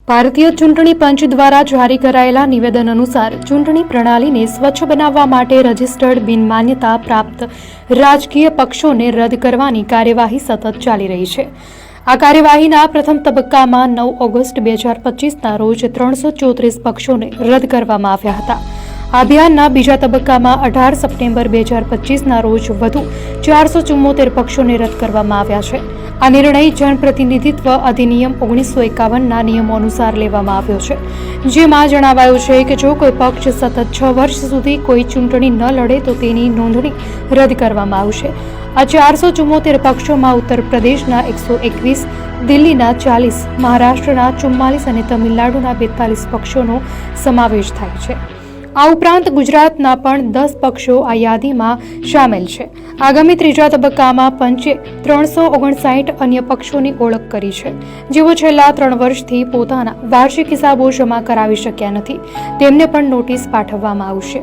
ભારતીય ચૂંટણી પંચ દ્વારા જારી કરાયેલા નિવેદન અનુસાર ચૂંટણી પ્રણાલીને સ્વચ્છ બનાવવા માટે રજિસ્ટર્ડ બિનમાન્યતા પ્રાપ્ત રાજકીય પક્ષોને રદ કરવાની કાર્યવાહી સતત ચાલી રહી છે। આ કાર્યવાહીના પ્રથમ તબક્કામાં 9 ઓગસ્ટ 2025ના રોજ 334 પક્ષોને રદ કરવામાં આવ્યા હતા। આ અભિયાનના બીજા તબક્કામાં 18 સપ્ટેમ્બર 2025ના રોજ વધુ 474 પક્ષોને રદ કરવામાં આવ્યા છે। આ નિર્ણય જનપ્રતિનિધિત્વ અધિનિયમ 1951ના નિયમો અનુસાર લેવામાં આવ્યો છે, જેમાં જણાવાયું છે કે જો કોઈ પક્ષ સતત 6 વર્ષ સુધી કોઈ ચૂંટણી ન લડે તો તેની નોંધણી રદ કરવામાં આવશે। આ 474 પક્ષોમાં ઉત્તર પ્રદેશના 121, દિલ્હીના 40, મહારાષ્ટ્રના 44 અને તમિલનાડુના 42 પક્ષોનો સમાવેશ થાય છે। આ ઉપરાંત ગુજરાતના પણ 10 પક્ષો આ યાદીમાં સામેલ છે। આગામી ત્રીજા તબક્કામાં પંચે 359 અન્ય પક્ષોની ઓળખ કરી છે, જેઓ છેલ્લા 3 વર્ષથી પોતાના વાર્ષિક હિસાબો જમા કરાવી શક્યા નથી। તેમને પણ નોટિસ પાઠવવામાં આવશે।